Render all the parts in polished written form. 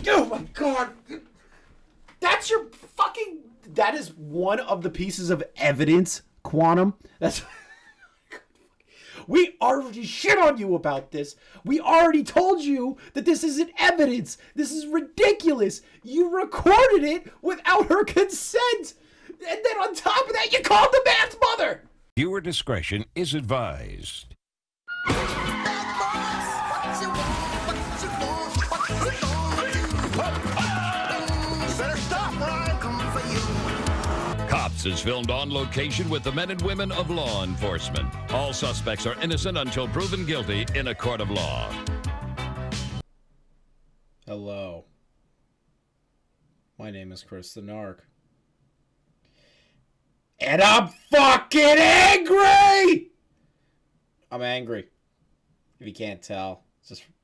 Oh my god. That's your fucking... That is one of the pieces of evidence, Quantum. That's... We already shit on you about this. We already told you that this isn't evidence. This is ridiculous. You recorded it without her consent. And then on top of that, you called the man's mother. Viewer discretion is advised. Cops is filmed on location with the men and women of law enforcement. All suspects are innocent until proven guilty in a court of law. Hello. My name is Chris the Narc. And I'm fucking angry! I'm angry. If you can't tell,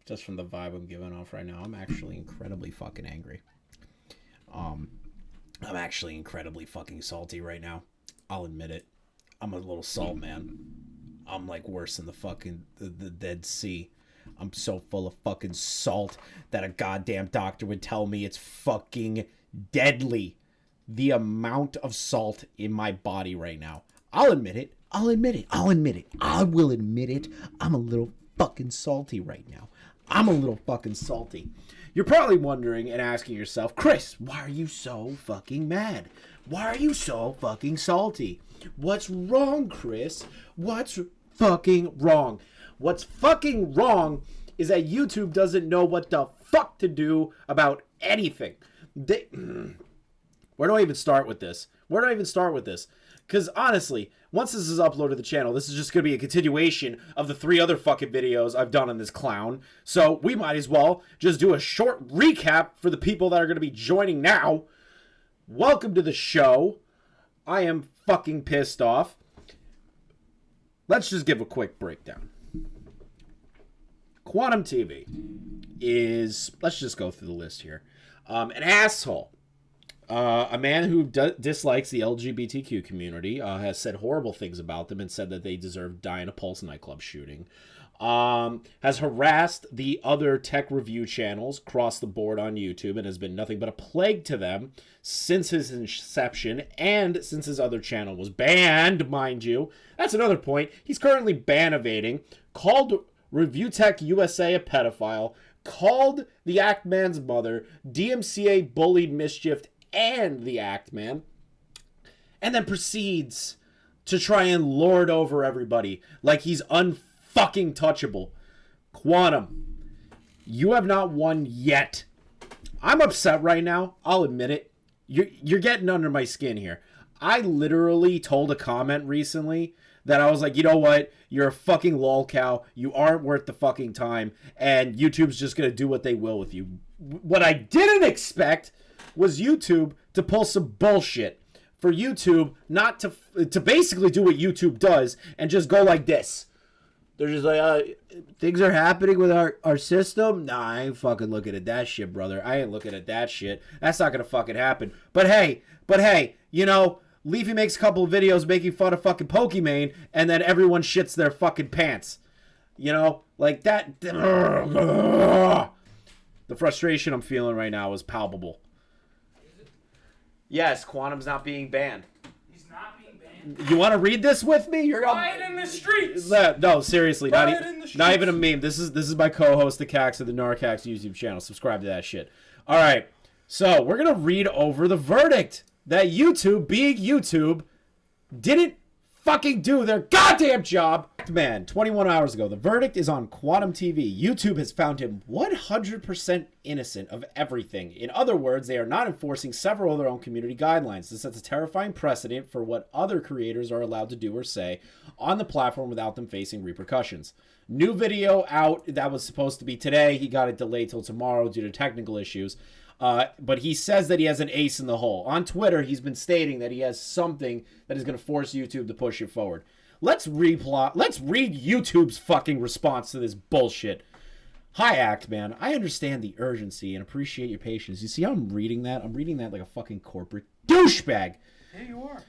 just from the vibe I'm giving off right now, I'm actually incredibly fucking angry. I'm actually incredibly fucking salty right now. I'll admit it. I'm a little salt man. I'm like worse than the fucking the Dead Sea. I'm so full of fucking salt that a goddamn doctor would tell me it's fucking deadly. The amount of salt in my body right now. I'll admit it. I'll admit it. I'll admit it. I will admit it. I'm a little fucking salty right now. I'm a little fucking salty. You're probably wondering and asking yourself, Chris, why are you so fucking mad? Why are you so fucking salty? What's wrong, Chris? What's fucking wrong? What's fucking wrong is that YouTube doesn't know what the fuck to do about anything. Where do I even start with this? Because honestly, once this is uploaded to the channel, this is just going to be a continuation of the 3 other fucking videos I've done on this clown. So we might as well just do a short recap for the people that are going to be joining now. Welcome to the show. I am fucking pissed off. Let's just give a quick breakdown. Quantum TV is, let's just go through the list here. An asshole. A man who dislikes the LGBTQ community, has said horrible things about them and said that they deserve to die in a Pulse nightclub shooting. Has harassed the other tech review channels across the board on YouTube and has been nothing but a plague to them since his inception and since his other channel was banned, mind you. That's another point. He's currently ban evading, called ReviewTechUSA a pedophile, called the Actman's mother, DMCA bullied mischief, and the Actman, and then proceeds to try and lord over everybody like he's unfucking touchable. Quantum, you have not won yet. I'm upset right now. I'll admit it. You're getting under my skin here. I literally told a comment recently that I was like, you know what? You're a fucking lol cow. You aren't worth the fucking time, and YouTube's just gonna do what they will with you. What I didn't expect was YouTube to pull some bullshit. For YouTube not to basically do what YouTube does and just go like this. They're just like, things are happening with our system. Nah, I ain't fucking looking at that shit, brother. I ain't looking at that shit. That's not gonna fucking happen. But hey, you know, Leafy makes a couple of videos making fun of fucking Pokimane, and then everyone shits their fucking pants. You know, like that. The frustration I'm feeling right now is palpable. Yes, Quantum's not being banned. He's not being banned. You want to read this with me? You're Riot in the streets. No, seriously, not even a meme. This is my co-host, the Cax of the Narcax YouTube channel. Subscribe to that shit. All right, so we're gonna read over the verdict that YouTube, being YouTube, didn't fucking do their goddamn job. Man, 21 hours ago, the verdict is on Quantum TV. YouTube has found him 100% innocent of everything. In other words, they are not enforcing several of their own community guidelines. This sets a terrifying precedent for what other creators are allowed to do or say on the platform without them facing repercussions. New video out that was supposed to be today. He got it delayed till tomorrow due to technical issues. But he says that he has an ace in the hole. On Twitter, he's been stating that he has something that is going to force YouTube to push it forward. Let's read YouTube's fucking response to this bullshit. Hi, Actman. I understand the urgency and appreciate your patience. You see how I'm reading that? I'm reading that like a fucking corporate douchebag. Yeah, you are.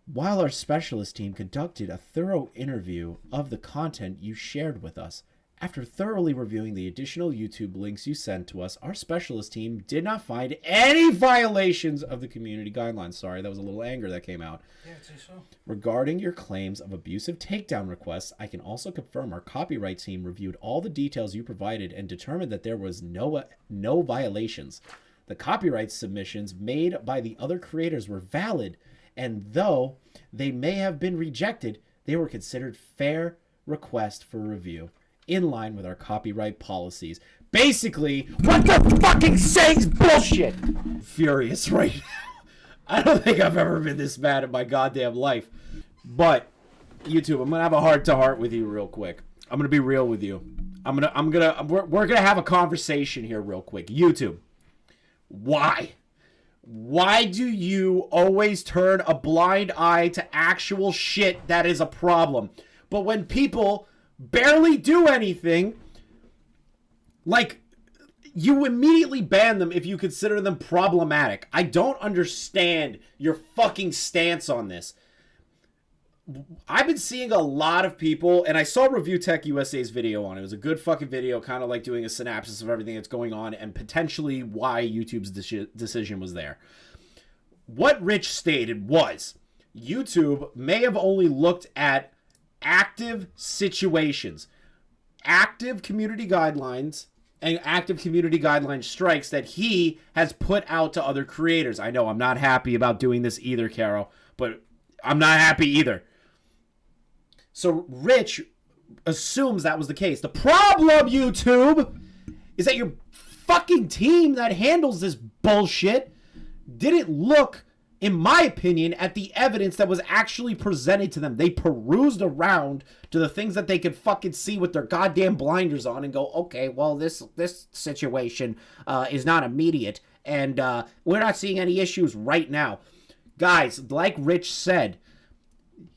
While our specialist team conducted a thorough interview of the content you shared with us, After thoroughly reviewing the additional YouTube links you sent to us, our specialist team did not find any violations of the community guidelines. Sorry, that was a little anger that came out. Yeah, I'd say so. Regarding your claims of abusive takedown requests, I can also confirm our copyright team reviewed all the details you provided and determined that there was no violations. The copyright submissions made by the other creators were valid, and though they may have been rejected, they were considered fair requests for review, in line with our copyright policies. Basically, what the fucking saying's bullshit! Furious right now. I don't think I've ever been this mad in my goddamn life. But, YouTube, I'm gonna have a heart-to-heart with you real quick. I'm gonna be real with you. We're gonna have a conversation here real quick. YouTube, why? Why do you always turn a blind eye to actual shit that is a problem? But when people barely do anything, like, you immediately ban them if you consider them problematic. I don't understand your fucking stance on this. I've been seeing a lot of people, and I saw ReviewTechUSA's video on it. It was a good fucking video, kind of like doing a synopsis of everything that's going on and potentially why YouTube's decision was there. What Rich stated was, YouTube may have only looked at active situations, active community guidelines, and active community guideline strikes that he has put out to other creators. I know I'm not happy about doing this either, Caro, but I'm not happy either. So Rich assumes that was the case. The problem, YouTube, is that your fucking team that handles this bullshit didn't look, in my opinion, at the evidence that was actually presented to them. They perused around to the things that they could fucking see with their goddamn blinders on and go, okay, well, this situation is not immediate, and we're not seeing any issues right now. Guys, like Rich said,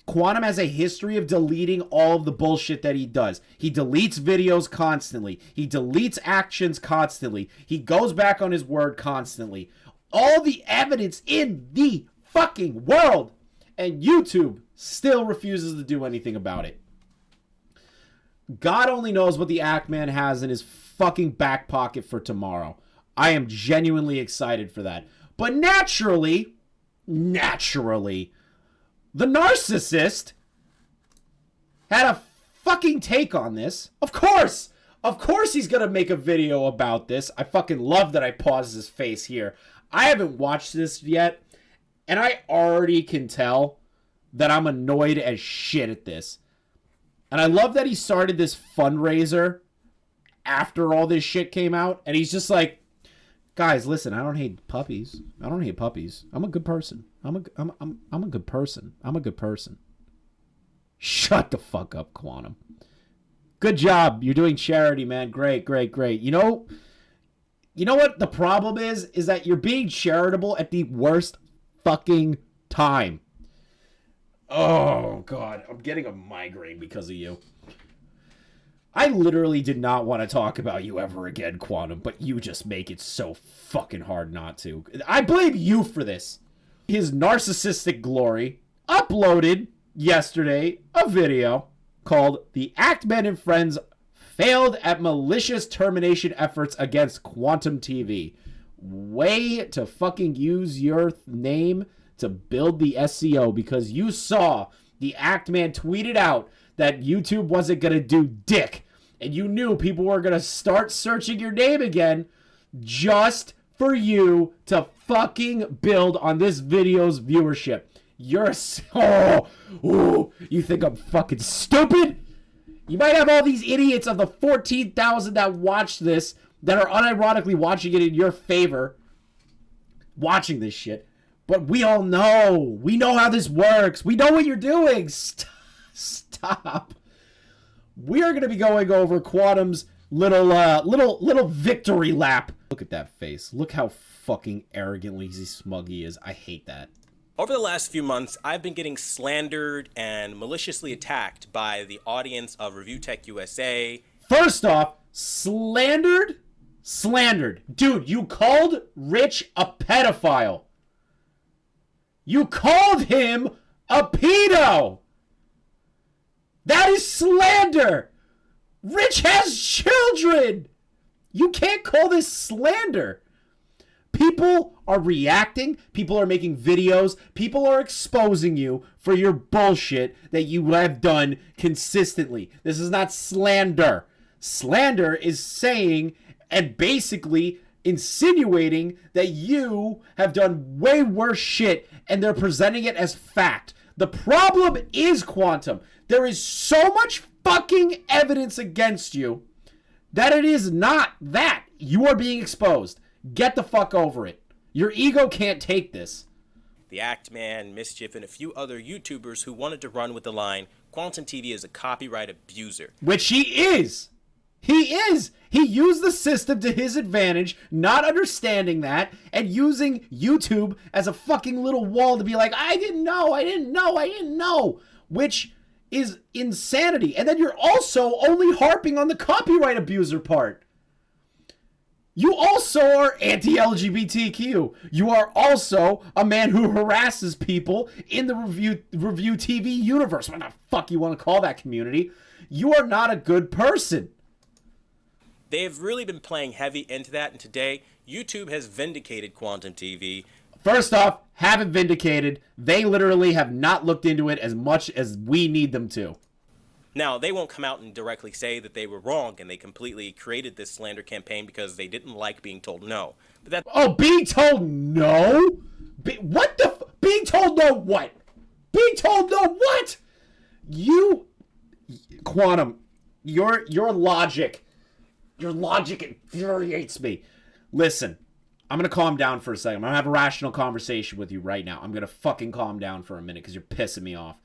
Quantum has a history of deleting all of the bullshit that he does. He deletes videos constantly. He deletes actions constantly. He goes back on his word constantly. All the evidence in the fucking world. And YouTube still refuses to do anything about it. God only knows what the Actman has in his fucking back pocket for tomorrow. I am genuinely excited for that. But naturally, the narcissist had a fucking take on this. Of course he's gonna make a video about this. I fucking love that I paused his face here. I haven't watched this yet, and I already can tell that I'm annoyed as shit at this. And I love that he started this fundraiser after all this shit came out, and he's just like, guys, listen, I don't hate puppies. I'm a good person. I'm a good person. I'm a good person. Shut the fuck up, Quantum. Good job. You're doing charity, man. Great. You know what the problem is? Is that you're being charitable at the worst fucking time. Oh, God. I'm getting a migraine because of you. I literally did not want to talk about you ever again, Quantum, but you just make it so fucking hard not to. I blame you for this. His narcissistic glory uploaded yesterday a video called "The Actman and Friends Failed at Malicious Termination Efforts Against Quantum TV." Way to fucking use your name to build the SEO, because you saw the Actman tweeted out that YouTube wasn't going to do dick. And you knew people were going to start searching your name again just for you to fucking build on this video's viewership. You're you think I'm fucking stupid? You might have all these idiots of the 14,000 that watched this that are unironically watching it in your favor, watching this shit. But we all know. We know how this works. We know what you're doing. Stop. We are going to be going over Quantum's little victory lap. Look at that face. Look how fucking arrogantly smug he is. I hate that. Over the last few months, I've been getting slandered and maliciously attacked by the audience of ReviewTechUSA. First off, slandered? Slandered. Dude, you called Rich a pedophile. You called him a pedo. That is slander. Rich has children. You can't call this slander. People are reacting. People are making videos. People are exposing you for your bullshit that you have done consistently. This is not slander. Slander is saying and basically insinuating that you have done way worse shit and they're presenting it as fact. The problem is, Quantum, there is so much fucking evidence against you that it is not that. You are being exposed. Get the fuck over it. Your ego can't take this. The Actman, Mischief, and a few other YouTubers who wanted to run with the line, Quantum TV is a copyright abuser. Which he is. He is. He used the system to his advantage, not understanding that, and using YouTube as a fucking little wall to be like, I didn't know, which is insanity. And then you're also only harping on the copyright abuser part. You also are anti-LGBTQ. You are also a man who harasses people in the review TV universe. What the fuck you want to call that community? You are not a good person. They've really been playing heavy into that, and today, YouTube has vindicated Quantum TV. First off, haven't vindicated. They literally have not looked into it as much as we need them to. Now, they won't come out and directly say that they were wrong and they completely created this slander campaign because they didn't like being told no. But that being told no? Being told no what? Being told no what? Quantum, your logic infuriates me. Listen, I'm going to calm down for a second. I'm going to have a rational conversation with you right now. I'm going to fucking calm down for a minute because you're pissing me off.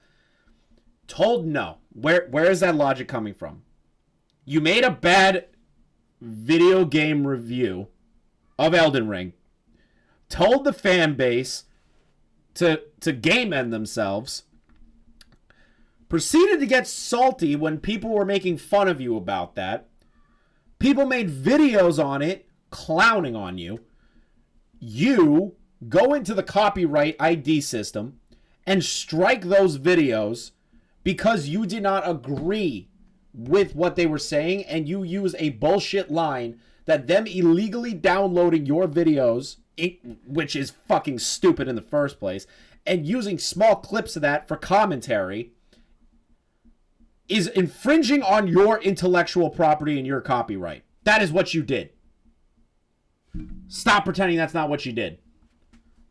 Told no. Where is that logic coming from? You made a bad video game review of Elden Ring. Told the fan base to game end themselves. Proceeded to get salty when people were making fun of you about that. People made videos on it clowning on you. You go into the copyright ID system and strike those videos because you did not agree with what they were saying, and you use a bullshit line that them illegally downloading your videos, which is fucking stupid in the first place, and using small clips of that for commentary is infringing on your intellectual property and your copyright. That is what you did. Stop pretending that's not what you did.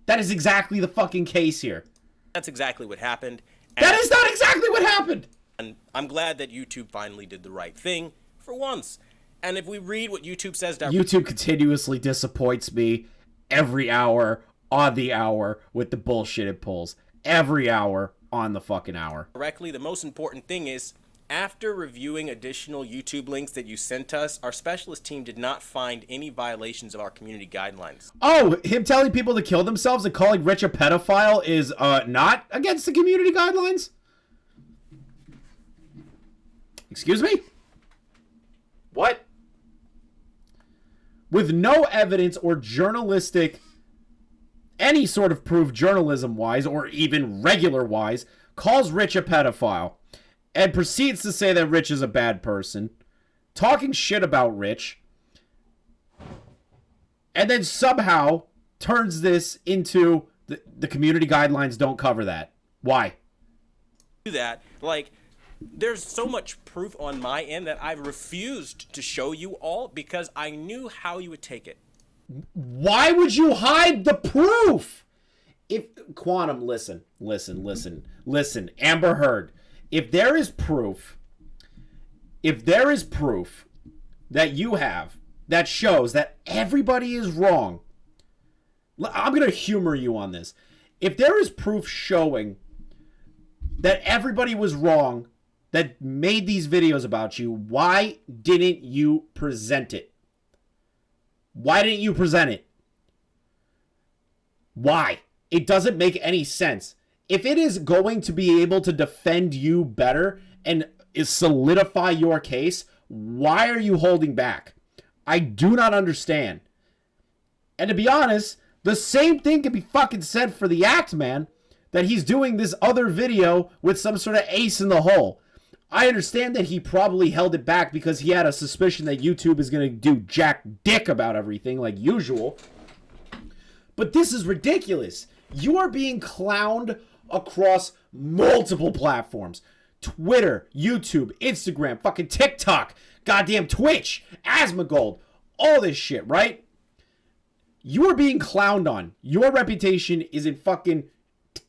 That is exactly the fucking case here. That's exactly what happened. That is not exactly what happened. And I'm glad that YouTube finally did the right thing for once. And if we read what YouTube says YouTube continuously disappoints me every hour on the hour with the bullshit it pulls. Every hour on the fucking hour. Directly, the most important thing is, after reviewing additional YouTube links that you sent us, our specialist team did not find any violations of our community guidelines. Oh, him telling people to kill themselves and calling Rich a pedophile is not against the community guidelines? Excuse me? What? With no evidence or any sort of proof journalism-wise or even regular-wise, calls Rich a pedophile. And proceeds to say that Rich is a bad person, talking shit about Rich, and then somehow turns this into the community guidelines don't cover that. Why? Do that. Like, there's so much proof on my end that I've refused to show you all because I knew how you would take it. Why would you hide the proof? Quantum, listen, Amber Heard. If there is proof that you have that shows that everybody is wrong, I'm going to humor you on this. If there is proof showing that everybody was wrong that made these videos about you, why didn't you present it? Why didn't you present it? Why? It doesn't make any sense. If it is going to be able to defend you better and solidify your case, why are you holding back? I do not understand. And to be honest, the same thing can be fucking said for the Actman, that he's doing this other video with some sort of ace in the hole. I understand that he probably held it back because he had a suspicion that YouTube is going to do jack dick about everything like usual. But this is ridiculous. You are being clowned across multiple platforms. Twitter, YouTube, Instagram, fucking TikTok, goddamn Twitch, Asmongold, all this shit, right? You are being clowned on. Your reputation is in fucking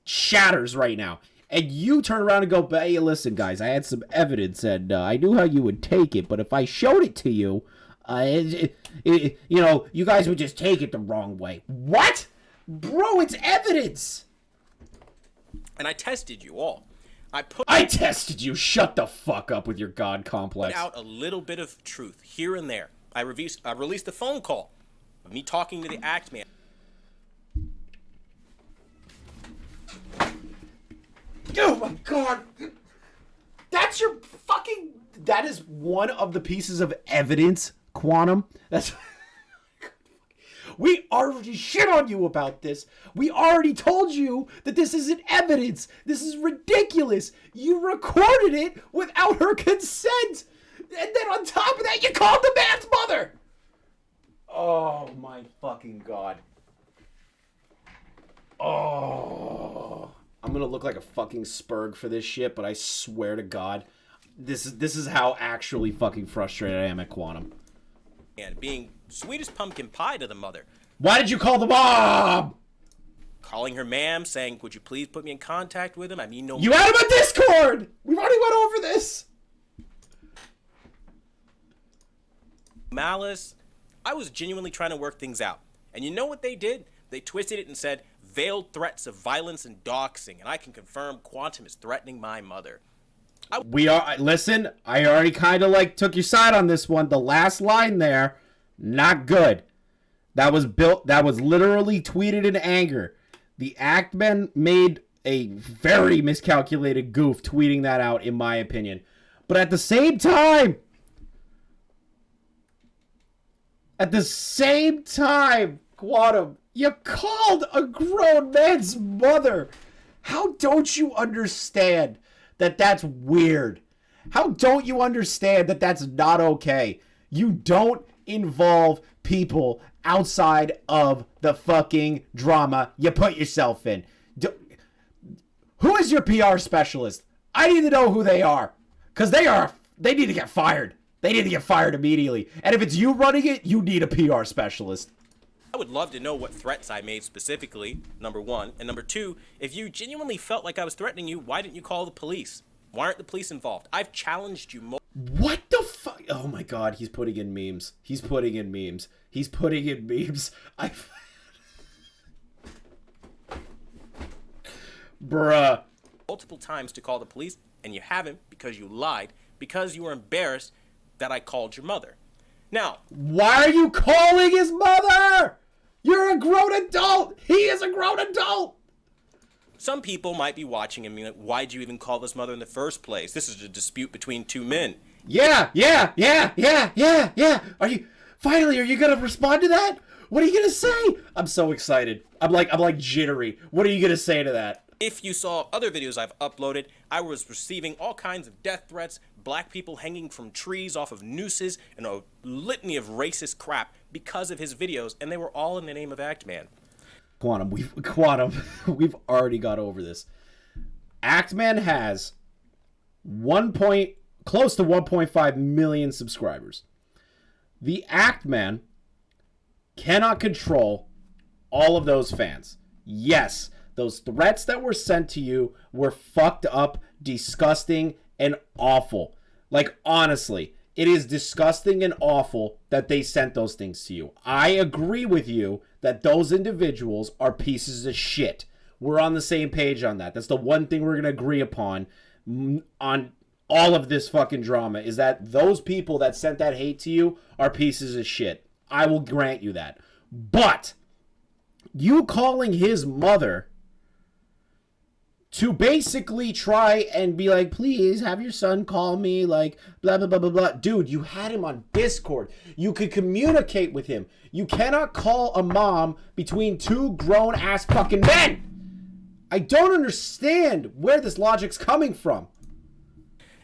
shatters right now. And you turn around and go, hey, listen, guys, I had some evidence, and I knew how you would take it, but if I showed it to you, you know, you guys would just take it the wrong way. What? Bro, it's evidence. And I tested you all. I tested you. Shut the fuck up with your God complex. Put out a little bit of truth here and there. I released a phone call of me talking to the Actman. Oh my God. That's your fucking... That is one of the pieces of evidence, Quantum. That's... We already shit on you about this. We already told you that this isn't evidence. This is ridiculous. You recorded it without her consent. And then on top of that, you called the man's mother. Oh my fucking God. Oh... I'm gonna look like a fucking spurg for this shit, but I swear to God, this is how actually fucking frustrated I am at Quantum. And being sweet as pumpkin pie to the mother. Why did you call the mom? Calling her ma'am, saying, "Would you please put me in contact with him?" I mean, no. You had him on Discord. We've already went over this. Malice. I was genuinely trying to work things out, and you know what they did? They twisted it and said, veiled threats of violence and doxing, and I can confirm Quantum is threatening my mother. Listen, I already kind of like took your side on this one. The last line there, not good. That was literally tweeted in anger. The Actman made a very miscalculated goof tweeting that out, in my opinion. But at the same time, Quantum, you called a grown man's mother. How don't you understand that that's weird? How don't you understand that that's not okay? You don't involve people outside of the fucking drama you put yourself in. Who is your PR specialist? I need to know who they are. Because they need to get fired. They need to get fired immediately. And if it's you running it, you need a PR specialist. I would love to know what threats I made specifically, number one. And number two, if you genuinely felt like I was threatening you, why didn't you call the police? Why aren't the police involved? I've challenged you more. What the fuck? Oh my God, he's putting in memes. He's putting in memes. Bruh. Multiple times to call the police, and you haven't because you lied, because you were embarrassed that I called your mother. Now, why are you calling his mother? You're a grown adult. He is a grown adult. Some people might be watching and be like, why'd you even call this mother in the first place? This is a dispute between two men. Yeah. Are you gonna respond to that? What are you gonna say? I'm so excited. I'm like jittery. What are you gonna say to that? If you saw other videos I've uploaded, I was receiving all kinds of death threats, black people hanging from trees off of nooses, and a litany of racist crap because of his videos, and they were all in the name of Actman. Quantum, we've already got over this. Actman has close to 1.5 million subscribers. The Actman cannot control all of those fans. Yes, those threats that were sent to you were fucked up, disgusting, and awful. Like, honestly, it is disgusting and awful that they sent those things to you. I agree with you that those individuals are pieces of shit. We're on the same page on that. That's the one thing we're going to agree upon on all of this fucking drama, is that those people that sent that hate to you are pieces of shit. I will grant you that. But you calling his mother to basically try and be like, please have your son call me, like, blah, blah, blah, blah, blah. Dude, you had him on Discord. You could communicate with him. You cannot call a mom between two grown-ass fucking men. I don't understand where this logic's coming from.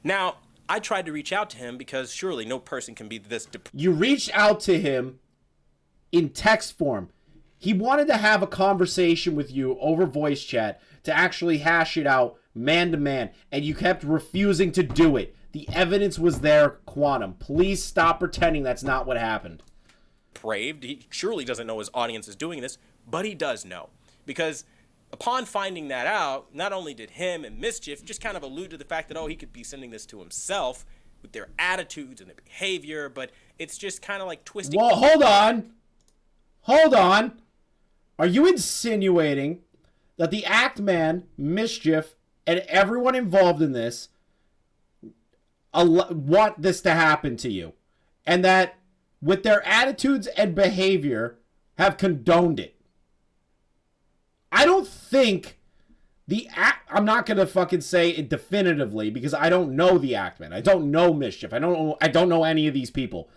Now, I tried to reach out to him because surely no person can be this You reached out to him in text form. He wanted to have a conversation with you over voice chat to actually hash it out man to man, and you kept refusing to do it. The evidence was there, Quantum. Please stop pretending that's not what happened. depraved. He surely doesn't know his audience is doing this, but he does know. Because upon finding that out, not only did him and Mischief just kind of allude to the fact that, oh, he could be sending this to himself with their attitudes and their behavior, but it's just kind of like twisting. Well, hold on. Hold on. Are you insinuating that the Actman, Mischief, and everyone involved in this want this to happen to you? And that with their attitudes and behavior have condoned it? I don't think I'm not going to fucking say it definitively because I don't know the Actman. I don't know Mischief. I don't know any of these people.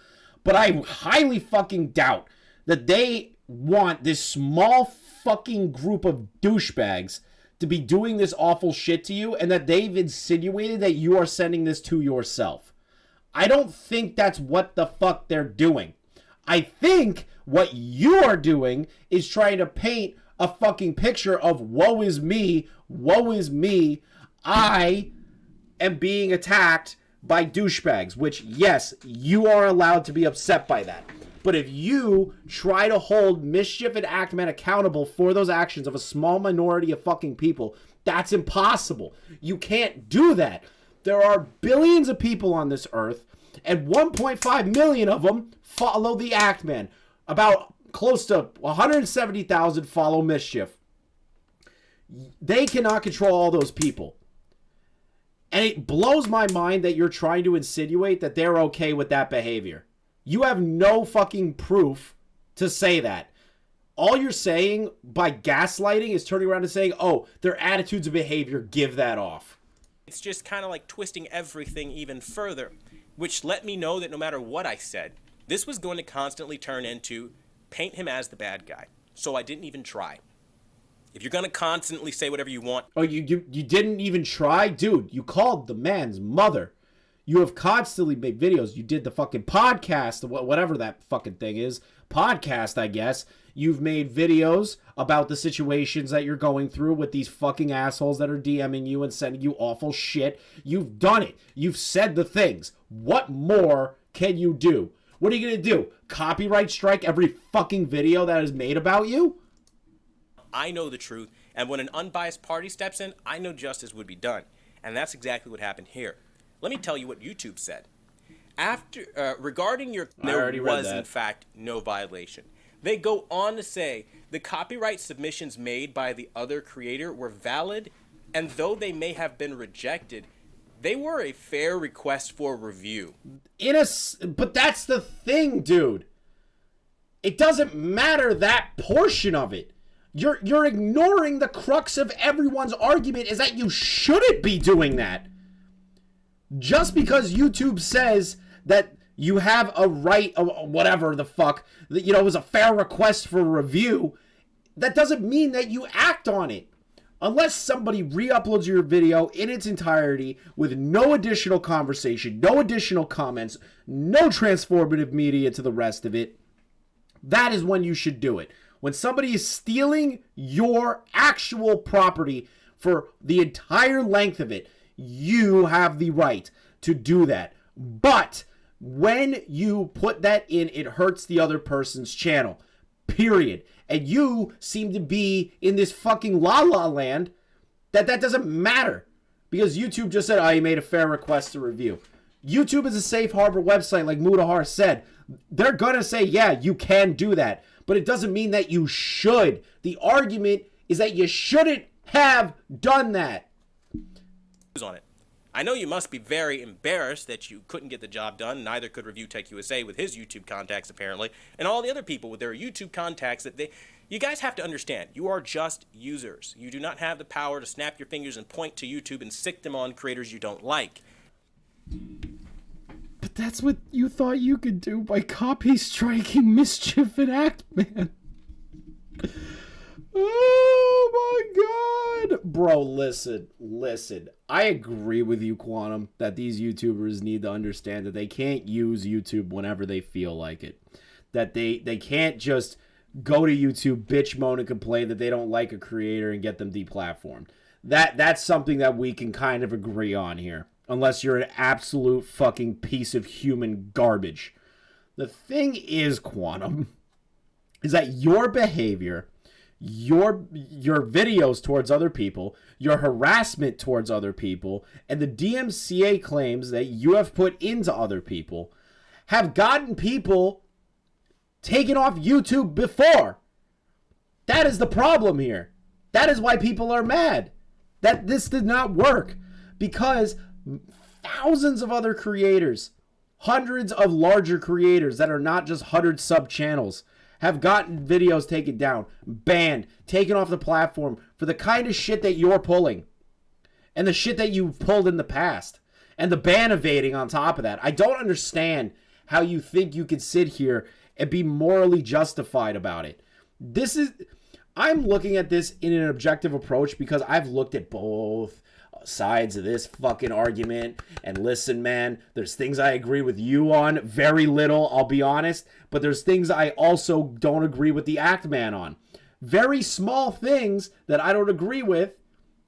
But I highly fucking doubt that they want this small fucking group of douchebags to be doing this awful shit to you, and that they've insinuated that you are sending this to yourself. I don't think that's what the fuck they're doing. I think what you are doing is trying to paint a fucking picture of woe is me, I am being attacked by douchebags, which, yes, you are allowed to be upset by that. But if you try to hold Mischief and Actman accountable for those actions of a small minority of fucking people, that's impossible. You can't do that. There are billions of people on this earth, and 1.5 million of them follow the Actman. About close to 170,000 follow Mischief. They cannot control all those people. And it blows my mind that you're trying to insinuate that they're okay with that behavior. You have no fucking proof to say that. All you're saying by gaslighting is turning around and saying, oh, their attitudes and behavior give that off. It's just kind of like twisting everything even further, which let me know that no matter what I said, this was going to constantly turn into paint him as the bad guy. So I didn't even try. If you're going to constantly say whatever you want. Oh, you didn't even try? Dude, you called the man's mother. You have constantly made videos. You did the fucking podcast, whatever that fucking thing is. Podcast, I guess. You've made videos about the situations that you're going through with these fucking assholes that are DMing you and sending you awful shit. You've done it. You've said the things. What more can you do? What are you going to do? Copyright strike every fucking video that is made about you? I know the truth, and when an unbiased party steps in, I know justice would be done. And that's exactly what happened here. Let me tell you what YouTube said. Regarding there was, in fact, no violation. They go on to say the copyright submissions made by the other creator were valid, and though they may have been rejected, they were a fair request for review. But that's the thing, dude. It doesn't matter that portion of it. You're ignoring the crux of everyone's argument is that you shouldn't be doing that. Just because YouTube says that you have a right, whatever the fuck, that, it was a fair request for review, that doesn't mean that you act on it. Unless somebody re-uploads your video in its entirety with no additional conversation, no additional comments, no transformative media to the rest of it, that is when you should do it. When somebody is stealing your actual property for the entire length of it, you have the right to do that. But when you put that in, it hurts the other person's channel. Period. And you seem to be in this fucking la-la land that doesn't matter. Because YouTube just said, oh, you made a fair request to review. YouTube is a safe harbor website, like Mudahar said. They're gonna say, yeah, you can do that. But it doesn't mean that you should. The argument is that you shouldn't have done that. On it. I know you must be very embarrassed that you couldn't get the job done. Neither could ReviewTechUSA with his YouTube contacts, apparently, and all the other people with their YouTube contacts that you guys have to understand. You are just users. You do not have the power to snap your fingers and point to YouTube and sick them on creators you don't like. But that's what you thought you could do by copy striking Mischief and Actman. Oh my god. Bro, listen. I agree with you, Quantum, that these YouTubers need to understand that they can't use YouTube whenever they feel like it. That they can't just go to YouTube, bitch, moan, and complain that they don't like a creator and get them deplatformed. That's something that we can kind of agree on here. Unless you're an absolute fucking piece of human garbage. The thing is, Quantum, is that your behavior, your videos towards other people, your harassment towards other people, and the DMCA claims that you have put into other people have gotten people taken off YouTube before. That is the problem here. That is why people are mad that this did not work, because thousands of other creators, hundreds of larger creators that are not just 100 sub channels, have gotten videos taken down, banned, taken off the platform for the kind of shit that you're pulling and the shit that you've pulled in the past, and the ban evading on top of that. I don't understand how you think you can sit here and be morally justified about it. I'm looking at this in an objective approach because I've looked at both sides of this fucking argument, and listen, man, there's things I agree with you on, very little, I'll be honest, but there's things I also don't agree with the Actman on. Very small things that I don't agree with,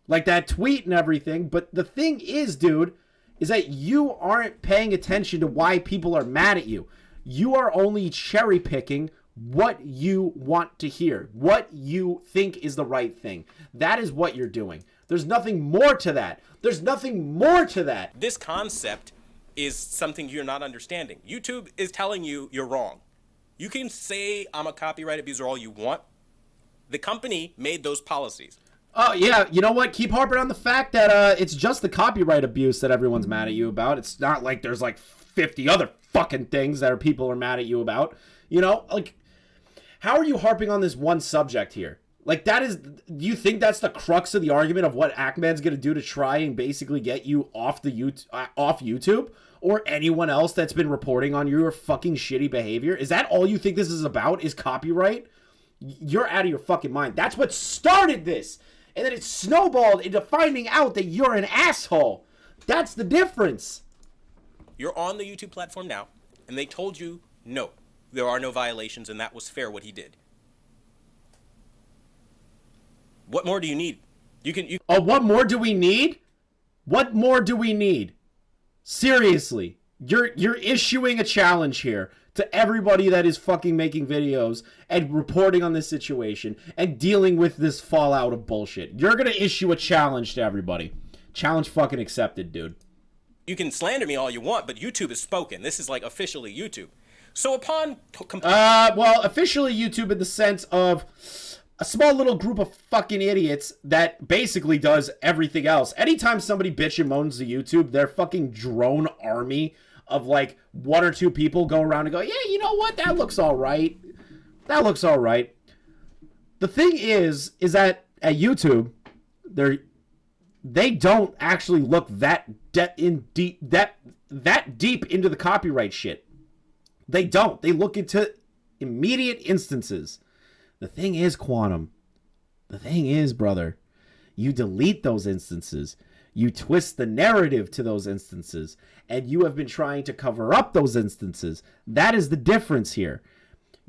like that tweet and everything, but the thing is, dude, is that you aren't paying attention to why people are mad at you. You are only cherry picking what you want to hear, what you think is the right thing. That is what you're doing. There's nothing more to that. There's nothing more to that. This concept is something you're not understanding. YouTube is telling you you're wrong. You can say I'm a copyright abuser all you want. The company made those policies. Oh, yeah, you know what? Keep harping on the fact that it's just the copyright abuse that everyone's mad at you about. It's not like there's like 50 other fucking things that people are mad at you about. You know, like, how are you harping on this one subject here? Like, that is, do you think that's the crux of the argument of what Actman's going to do to try and basically get you off YouTube? Or anyone else that's been reporting on your fucking shitty behavior? Is that all you think this is about, is copyright? You're out of your fucking mind. That's what started this. And then it snowballed into finding out that you're an asshole. That's the difference. You're on the YouTube platform now, and they told you, no, there are no violations, and that was fair what he did. What more do you need? Oh, what more do we need? What more do we need? Seriously, you're issuing a challenge here to everybody that is fucking making videos and reporting on this situation and dealing with this fallout of bullshit. You're gonna issue a challenge to everybody. Challenge fucking accepted, dude. You can slander me all you want, but YouTube has spoken. This is like officially YouTube. So upon... well, officially YouTube in the sense of a small little group of fucking idiots that basically does everything else. Anytime somebody bitch and moans to YouTube, their fucking drone army of like one or two people go around and go, yeah, you know what? That looks all right. That looks all right. The thing is that at YouTube, they don't actually look that deep into the copyright shit. They don't. They look into immediate instances. The thing is, Quantum, the thing is, brother, you delete those instances. You twist the narrative to those instances, and you have been trying to cover up those instances. That is the difference here.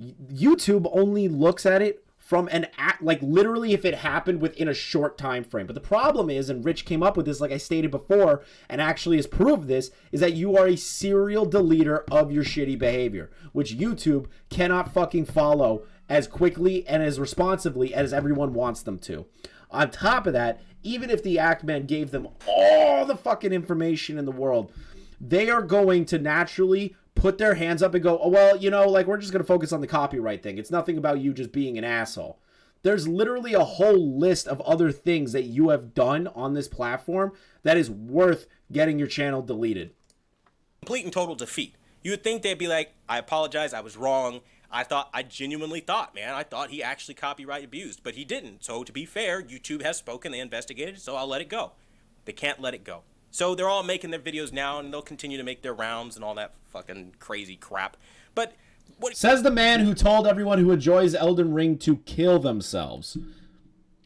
YouTube only looks at it from an act, like literally if it happened within a short time frame. But the problem is, and Rich came up with this, like I stated before, and actually has proved this, is that you are a serial deleter of your shitty behavior, which YouTube cannot fucking follow as quickly and as responsively as everyone wants them to. On top of that, even if the Actman gave them all the fucking information in the world, they are going to naturally put their hands up and go, oh, well, you know, like, we're just going to focus on the copyright thing. It's nothing about you just being an asshole. There's literally a whole list of other things that you have done on this platform that is worth getting your channel deleted. Complete and total defeat. You would think they'd be like, I apologize, I was wrong. I genuinely thought, man, I thought he actually copyright abused, but he didn't. So to be fair, YouTube has spoken, they investigated, so I'll let it go. They can't let it go. So they're all making their videos now, and they'll continue to make their rounds and all that fucking crazy crap. But what says the man who told everyone who enjoys Elden Ring to kill themselves.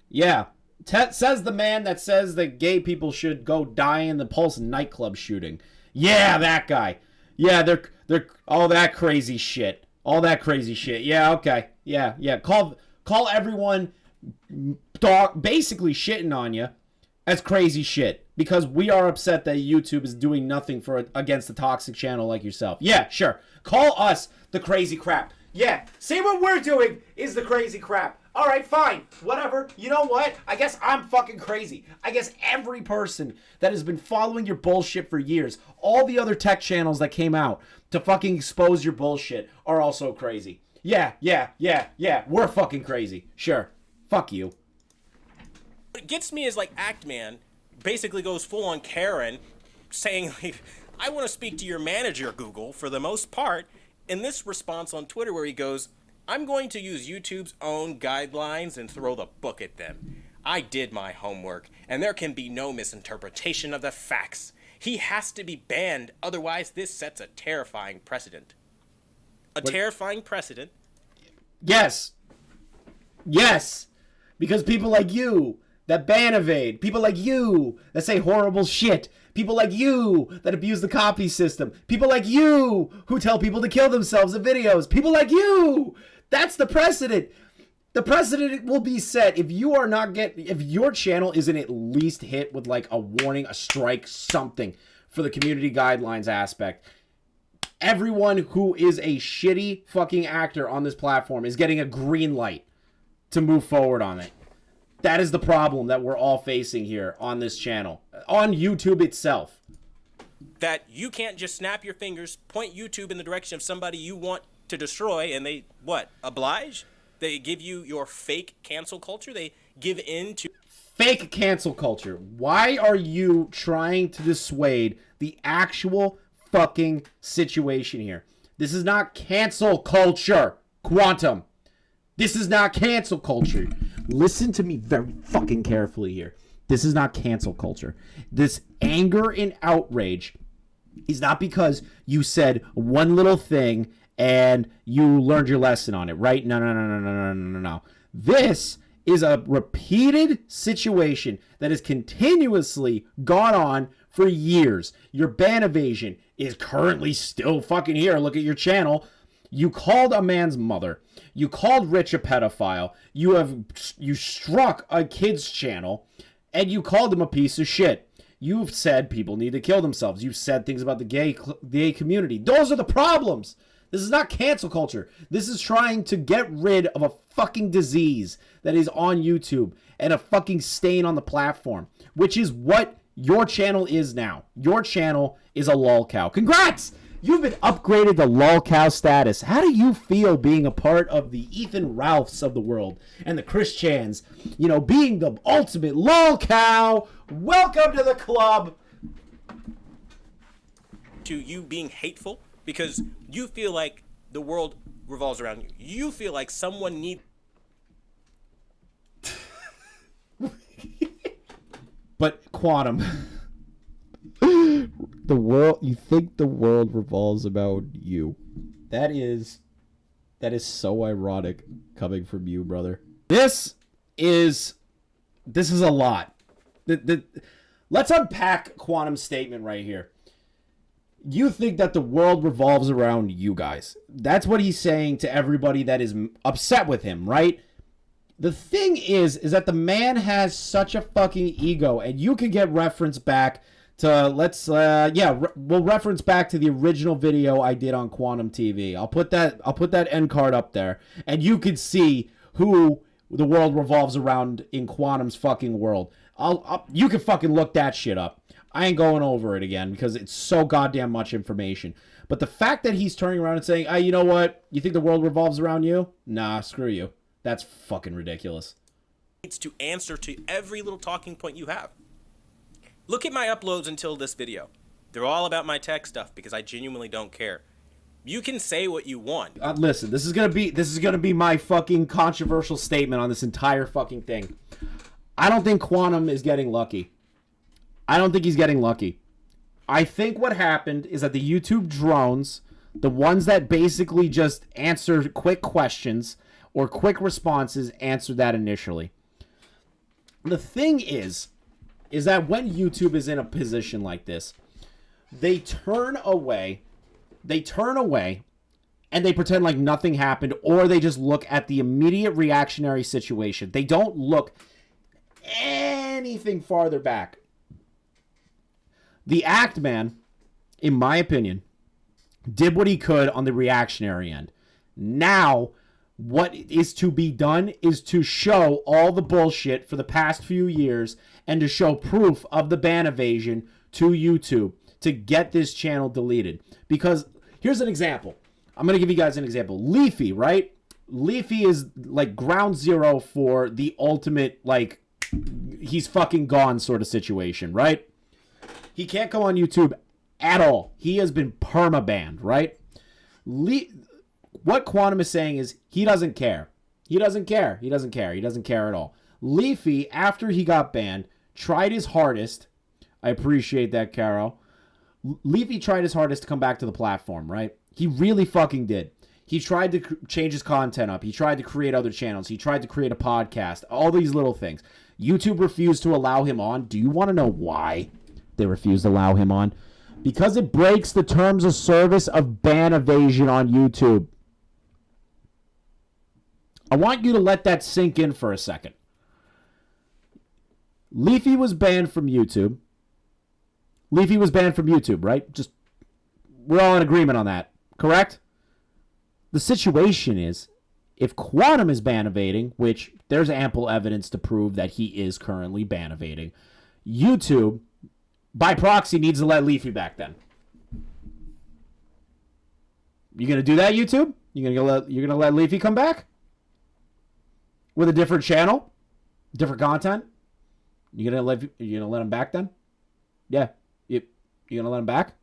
Yeah, Says the man that says that gay people should go die in the Pulse nightclub shooting. Yeah, that guy. Yeah, they're all that crazy shit. All that crazy shit. Yeah, okay. Yeah. Call everyone basically shitting on you as crazy shit because we are upset that YouTube is doing nothing against a toxic channel like yourself. Yeah, sure. Call us the crazy crap. Yeah, say what we're doing is the crazy crap. All right, fine. Whatever. You know what? I guess I'm fucking crazy. I guess every person that has been following your bullshit for years, all the other tech channels that came out to fucking expose your bullshit are also crazy. Yeah. We're fucking crazy. Sure. Fuck you. What gets me is like Actman basically goes full on Karen saying like, I want to speak to your manager, Google, for the most part. In this response on Twitter where he goes, I'm going to use YouTube's own guidelines and throw the book at them. I did my homework, and there can be no misinterpretation of the facts. He has to be banned, otherwise this sets a terrifying precedent. Terrifying precedent? Yes. Because people like you that ban evade, people like you that say horrible shit, people like you that abuse the copy system, people like you who tell people to kill themselves in videos, people like you. That's the precedent. The precedent will be set if you are not if your channel isn't at least hit with like a warning, a strike, something for the community guidelines aspect. Everyone who is a shitty fucking actor on this platform is getting a green light to move forward on it. That is the problem that we're all facing here on this channel, on YouTube itself. That you can't just snap your fingers, point YouTube in the direction of somebody you want to destroy, and they, oblige? They give you your fake cancel culture? They give in to... Fake cancel culture. Why are you trying to dissuade the actual fucking situation here? This is not cancel culture, Quantum. This is not cancel culture. Listen to me very fucking carefully here. This is not cancel culture. This anger and outrage is not because you said one little thing and you learned your lesson on it, right? No. This is a repeated situation that has continuously gone on for years. Your ban evasion is currently still fucking here. Look at your channel. You called a man's mother. You called Rich a pedophile. You struck a kid's channel, and you called him a piece of shit. You've said people need to kill themselves. You've said things about the gay community. Those are the problems. This is not cancel culture. This is trying to get rid of a fucking disease that is on YouTube and a fucking stain on the platform, which is what your channel is now. Your channel is a lolcow. Congrats! You've been upgraded to lolcow status. How do you feel being a part of the Ethan Ralphs of the world and the Chris Chans, being the ultimate lolcow? Welcome to the club. To you being hateful because you feel like the world revolves around you. You feel like someone needs... But Quantum... you think the world revolves about you. That is so ironic coming from you, brother. This is a lot. Let's unpack Quantum's statement right here. You think that the world revolves around you guys. That's what he's saying to everybody that is upset with him, right? The thing is that the man has such a fucking ego, and you can get reference back to we'll reference back to the original video I did on Quantum TV. I'll put that end card up there, and you can see who the world revolves around in Quantum's fucking world. You can fucking look that shit up. I ain't going over it again because it's so goddamn much information. But the fact that he's turning around and saying, you know what? You think the world revolves around you? Nah, screw you. That's fucking ridiculous. Needs to answer to every little talking point you have. Look at my uploads until this video. They're all about my tech stuff because I genuinely don't care. You can say what you want. Listen, this is gonna be my fucking controversial statement on this entire fucking thing. I don't think Quantum is getting lucky. I don't think he's getting lucky. I think what happened is that the YouTube drones, the ones that basically just answer quick questions or quick responses, answered that initially. The thing is that when YouTube is in a position like this, they turn away, and they pretend like nothing happened, or they just look at the immediate reactionary situation. They don't look anything farther back. The Actman, in my opinion, did what he could on the reactionary end. Now, what is to be done is to show all the bullshit for the past few years and to show proof of the ban evasion to YouTube to get this channel deleted. Because here's an example. I'm going to give you guys an example. Leafy, right? Leafy is like ground zero for the ultimate, like, he's fucking gone sort of situation, right? He can't come on YouTube at all. He has been perma-banned, right? What Quantum is saying is he doesn't care. He doesn't care. He doesn't care. He doesn't care at all. Leafy, after he got banned, tried his hardest. I appreciate that, Carol. Leafy tried his hardest to come back to the platform, right? He really fucking did. He tried to change his content up. He tried to create other channels. He tried to create a podcast. All these little things. YouTube refused to allow him on. Do you want to know why they refused to allow him on? Because it breaks the terms of service of ban evasion on YouTube. I want you to let that sink in for a second. Leafy was banned from YouTube. Leafy was banned from YouTube, right? Just, we're all in agreement on that, correct? The situation is, if Quantum is ban evading, which there's ample evidence to prove that he is currently ban evading, YouTube, by proxy, needs to let Leafy back then. You gonna do that, YouTube? You're gonna let Leafy come back? With a different channel? Different content? You gonna let him back then? Yeah. You gonna let him back?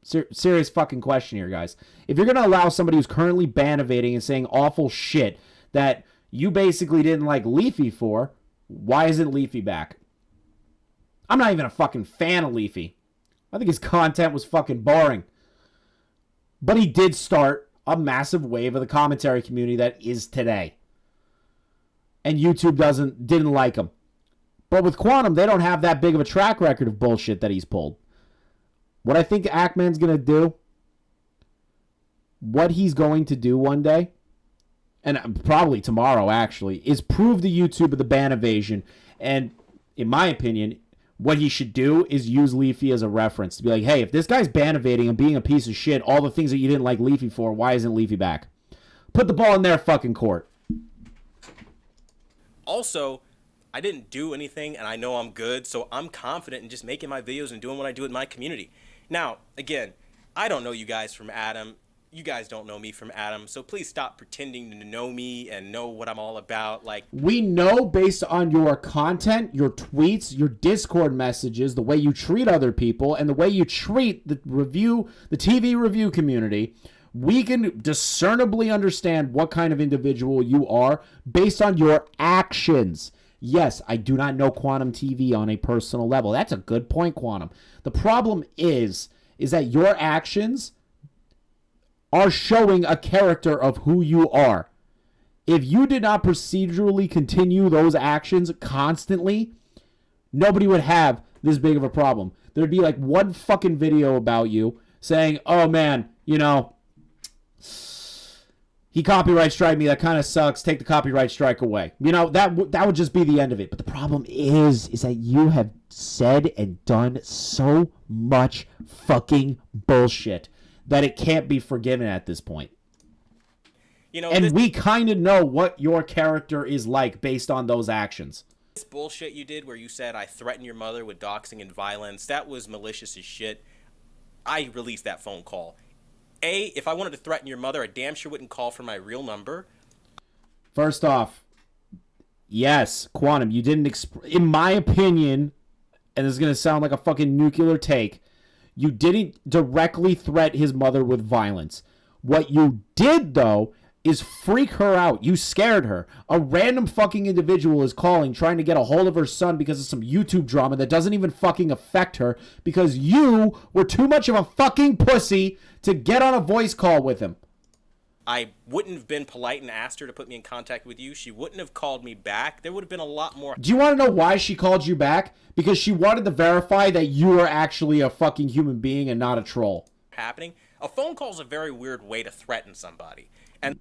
Serious fucking question here, guys. If you're gonna allow somebody who's currently ban evading and saying awful shit that you basically didn't like Leafy for, why isn't Leafy back? I'm not even a fucking fan of Leafy. I think his content was fucking boring. But he did start a massive wave of the commentary community that is today. And YouTube didn't like him. But with Quantum, they don't have that big of a track record of bullshit that he's pulled. What I think Actman's going to do, what he's going to do one day, and probably tomorrow actually, is prove to YouTube of the ban evasion. And in my opinion, what he should do is use Leafy as a reference to be like, hey, if this guy's ban evading and being a piece of shit, all the things that you didn't like Leafy for, why isn't Leafy back? Put the ball in their fucking court. Also, I didn't do anything, and I know I'm good, so I'm confident in just making my videos and doing what I do with my community. Now, again, I don't know you guys from Adam. You guys don't know me from Adam, so please stop pretending to know me and know what I'm all about. Like, we know based on your content, your tweets, your Discord messages, the way you treat other people, and the way you treat the TV review community, we can discernibly understand what kind of individual you are based on your actions. Yes, I do not know Quantum TV on a personal level. That's a good point, Quantum. The problem is that your actions are showing a character of who you are. If you did not procedurally continue those actions constantly, nobody would have this big of a problem. There'd be like one fucking video about you saying, oh man, you know, he copyright strike me. That kind of sucks. Take the copyright strike away. You know, that would just be the end of it. But the problem is that you have said and done so much fucking bullshit that it can't be forgiven at this point. you know, and we kind of know what your character is like based on those actions. This bullshit you did where you said I threatened your mother with doxing and violence, that was malicious as shit. I released that phone call. If I wanted to threaten your mother, I damn sure wouldn't call from my real number. First off, yes, Quantum, you didn't, in my opinion, and this is going to sound like a fucking nuclear take, you didn't directly threaten his mother with violence. What you did, though, is freak her out. You scared her. A random fucking individual is calling, trying to get a hold of her son because of some YouTube drama that doesn't even fucking affect her because you were too much of a fucking pussy to get on a voice call with him. I wouldn't have been polite and asked her to put me in contact with you. She wouldn't have called me back. There would have been a lot more. Do you want to know why she called you back? Because she wanted to verify that you are actually a fucking human being and not a troll. Happening. A phone call is a very weird way to threaten somebody. And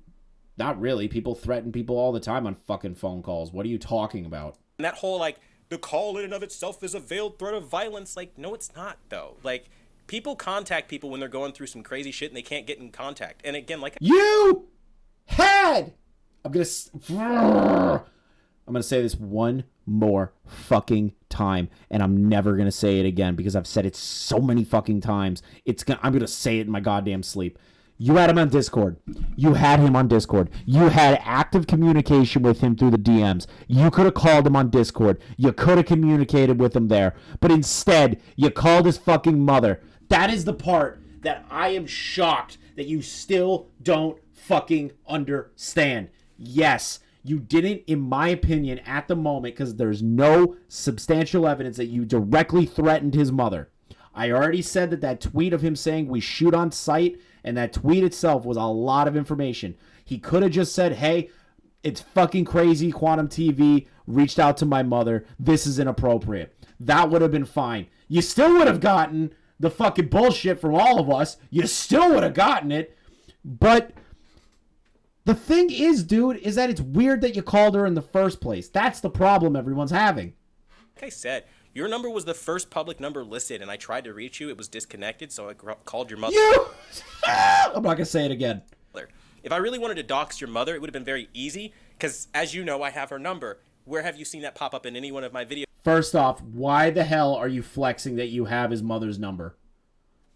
Not really. People threaten people all the time on fucking phone calls. What are you talking about? that whole, like, the call in and of itself is a veiled threat of violence. Like, no, it's not, though. Like, people contact people when they're going through some crazy shit and they can't get in contact. And again, like, You had... I'm gonna say this one more fucking time, and I'm never gonna say it again because I've said it so many fucking times. I'm gonna say it in my goddamn sleep. You had him on Discord. You had him on Discord. You had active communication with him through the DMs. You could have called him on Discord. You could have communicated with him there. But instead, you called his fucking mother. That is the part that I am shocked that you still don't fucking understand. Yes, you didn't, in my opinion, at the moment, because there's no substantial evidence that you directly threatened his mother. I already said that tweet of him saying we shoot on sight, and that tweet itself was a lot of information. He could have just said, hey, it's fucking crazy, Quantum TV reached out to my mother. This is inappropriate. That would have been fine. You still would have gotten the fucking bullshit from all of us. You still would have gotten it. But the thing is, dude, is that it's weird that you called her in the first place. That's the problem everyone's having. like I said, your number was the first public number listed, and I tried to reach you. It was disconnected, so I called your mother. I'm not going to say it again. If I really wanted to dox your mother, it would have been very easy, because as you know, I have her number. Where have you seen that pop up in any one of my videos? First off, why the hell are you flexing that you have his mother's number?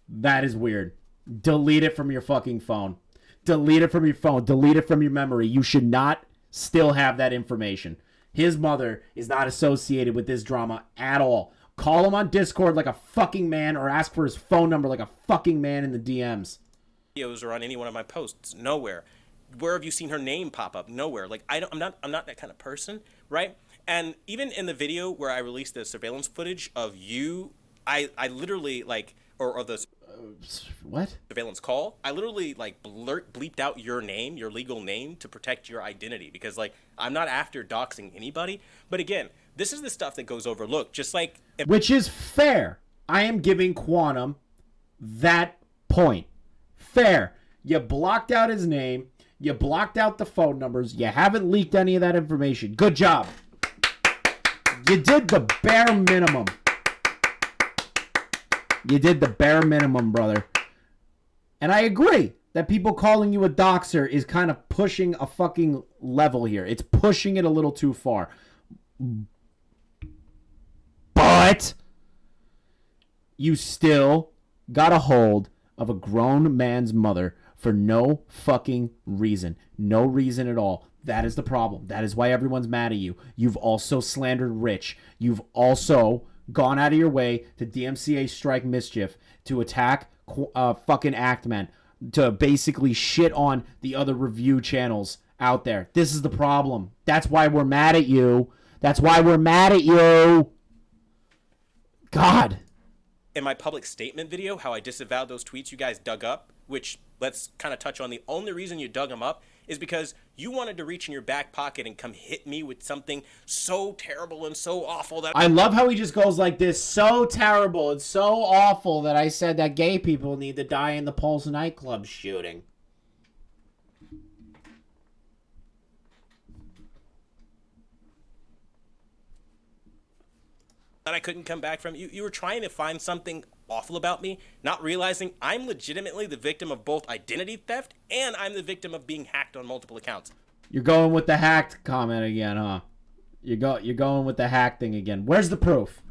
That is weird. Delete it from your fucking phone. Delete it from your phone. Delete it from your memory. You should not still have that information. His mother is not associated with this drama at all. Call him on Discord like a fucking man, or ask for his phone number like a fucking man in the DMs. Videos or on any one of my posts, nowhere. Where have you seen her name pop up? Nowhere. Like I'm not that kind of person, right? And even in the video where I released the surveillance footage of you, I literally like, or the what? surveillance call, I literally like bleeped out your name, your legal name, to protect your identity, because like I'm not after doxing anybody. But again, this is the stuff that goes overlooked, just like, which is fair. I am giving Quantum that point. Fair. You blocked out his name. You blocked out the phone numbers. You haven't leaked any of that information. Good job. You did the bare minimum. You did the bare minimum, brother. And I agree that people calling you a doxer is kind of pushing a fucking level here. It's pushing it a little too far. But you still got a hold of a grown man's mother for no fucking reason. No reason at all. That is the problem. That is why everyone's mad at you. You've also slandered Rich. You've also gone out of your way to DMCA strike mischief, to attack fucking Actman, to basically shit on the other review channels out there. This is the problem. That's why we're mad at you. That's why we're mad at you. God. in my public statement video, how I disavowed those tweets you guys dug up, which let's kind of touch on. The only reason you dug them up is because you wanted to reach in your back pocket and come hit me with something so terrible and so awful that I love how he just goes like this, so terrible and so awful that I said that gay people need to die in the Pulse nightclub shooting. that I couldn't come back from. You were trying to find something awful about me, not realizing I'm legitimately the victim of both identity theft and I'm the victim of being hacked on multiple accounts. You're going with the hacked comment again, huh? You're going with the hack thing again. Where's the proof?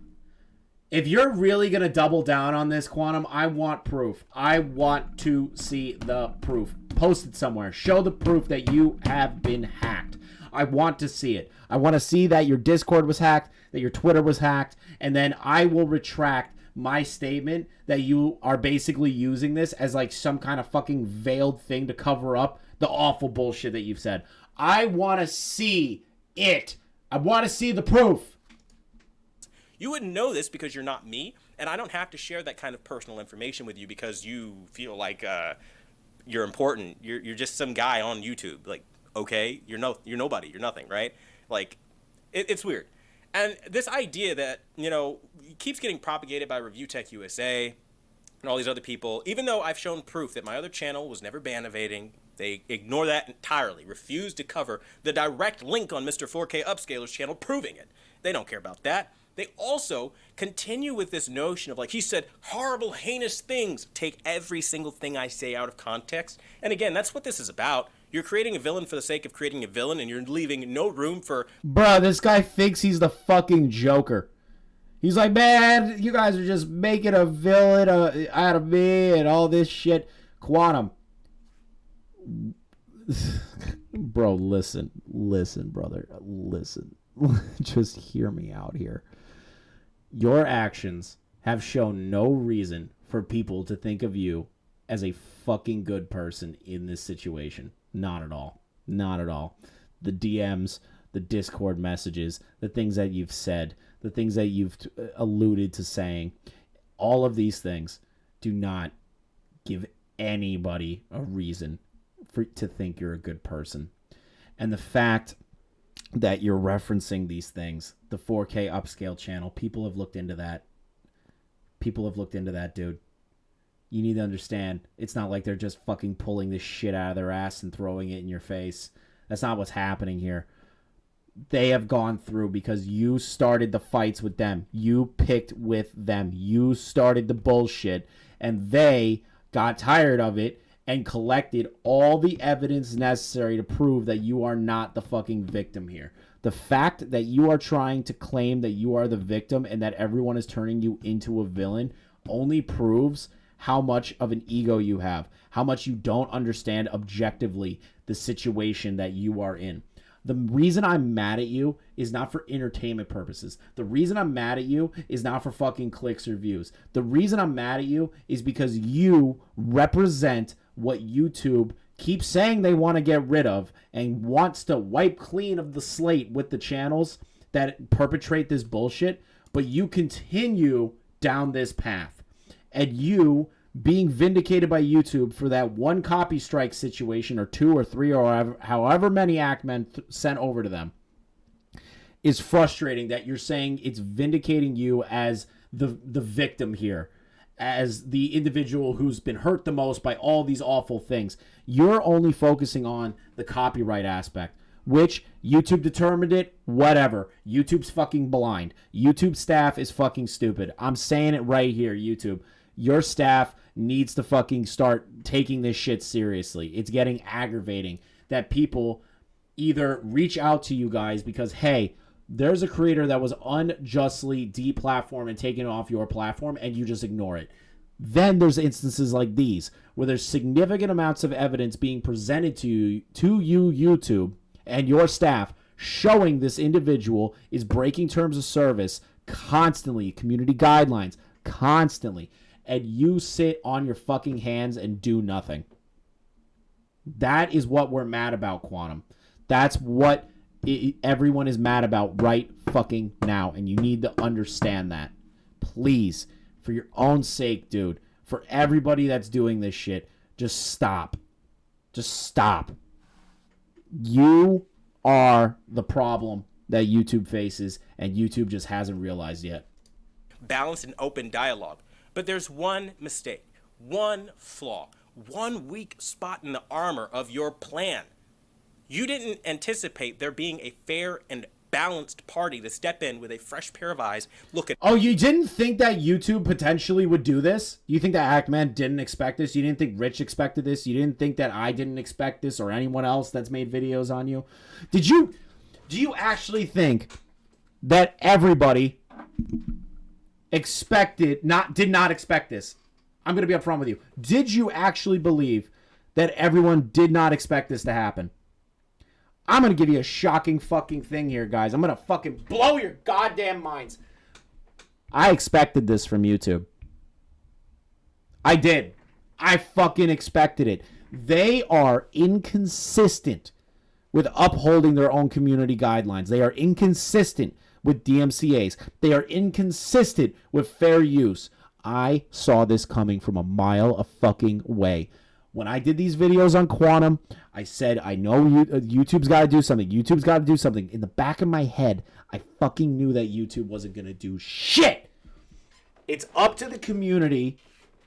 If you're really going to double down on this, Quantum, I want proof. I want to see the proof. Post it somewhere. Show the proof that you have been hacked. I want to see it. I want to see that your Discord was hacked, that your Twitter was hacked, and then I will retract my statement that you are basically using this as like some kind of fucking veiled thing to cover up the awful bullshit that you've said. I want to see it. I want to see the proof. You wouldn't know this because you're not me, and I don't have to share that kind of personal information with you because you feel like you're important. You're just some guy on YouTube. Like, okay, you're nobody. You're nothing, right? Like, it's weird. And this idea that, keeps getting propagated by ReviewTechUSA and all these other people, even though I've shown proof that my other channel was never ban evading, they ignore that entirely, refuse to cover the direct link on Mr. 4K Upscaler's channel proving it. They don't care about that. They also continue with this notion of, like, he said horrible, heinous things. Take every single thing I say out of context. And again, that's what this is about. You're creating a villain for the sake of creating a villain, and you're leaving no room for... Bruh, this guy thinks he's the fucking Joker. He's like, man, you guys are just making a villain out of me and all this shit. Quantum. Bro, listen, brother. Listen. Just hear me out here. Your actions have shown no reason for people to think of you as a fucking good person in this situation. Not at all. Not at all. The DMs, the Discord messages, the things that you've said, the things that you've alluded to saying, all of these things do not give anybody a reason to think you're a good person. And the fact that you're referencing these things, the 4K upscale channel, people have looked into that. People have looked into that, dude. You need to understand, it's not like they're just fucking pulling this shit out of their ass and throwing it in your face. That's not what's happening here. They have gone through because you started the fights with them. You picked with them. You started the bullshit. And they got tired of it and collected all the evidence necessary to prove that you are not the fucking victim here. The fact that you are trying to claim that you are the victim and that everyone is turning you into a villain only proves how much of an ego you have, how much you don't understand objectively the situation that you are in. The reason I'm mad at you is not for entertainment purposes. The reason I'm mad at you is not for fucking clicks or views. The reason I'm mad at you is because you represent what YouTube keeps saying they want to get rid of and wants to wipe clean of the slate with the channels that perpetrate this bullshit, but you continue down this path. And you being vindicated by YouTube for that one copy strike situation or two or three or however many Actmen sent over to them is frustrating that you're saying it's vindicating you as the victim here, as the individual who's been hurt the most by all these awful things. You're only focusing on the copyright aspect, which YouTube determined it, whatever. YouTube's fucking blind. YouTube staff is fucking stupid. I'm saying it right here, YouTube. Your staff needs to fucking start taking this shit seriously. It's getting aggravating that people either reach out to you guys because, hey, there's a creator that was unjustly deplatformed and taken off your platform, and you just ignore it. Then there's instances like these where there's significant amounts of evidence being presented to you, YouTube, and your staff showing this individual is breaking terms of service constantly, community guidelines, constantly. And you sit on your fucking hands and do nothing. That is what we're mad about, Quantum. That's what everyone is mad about right fucking now. And you need to understand that. Please, for your own sake, dude, for everybody that's doing this shit, just stop. Just stop. You are the problem that YouTube faces, and YouTube just hasn't realized yet. Balanced and open dialogue. But there's one mistake, one flaw, one weak spot in the armor of your plan. You didn't anticipate there being a fair and balanced party to step in with a fresh pair of eyes. Look at. Oh, you didn't think that YouTube potentially would do this? You think that Actman didn't expect this? You didn't think Rich expected this? You didn't think that I didn't expect this or anyone else that's made videos on you? Do you actually think that everybody did not expect this? I'm going to be upfront with you. Did you actually believe that everyone did not expect this to happen? I'm going to give you a shocking fucking thing here, guys. I'm going to fucking blow your goddamn minds. I expected this from YouTube. I did. I fucking expected it. They are inconsistent with upholding their own community guidelines. They are inconsistent with DMCA's. They are inconsistent with fair use. I saw this coming from a mile a fucking way. When I did these videos on Quantum, I said, I know YouTube's got to do something. YouTube's got to do something. In the back of my head, I fucking knew that YouTube wasn't going to do shit. It's up to the community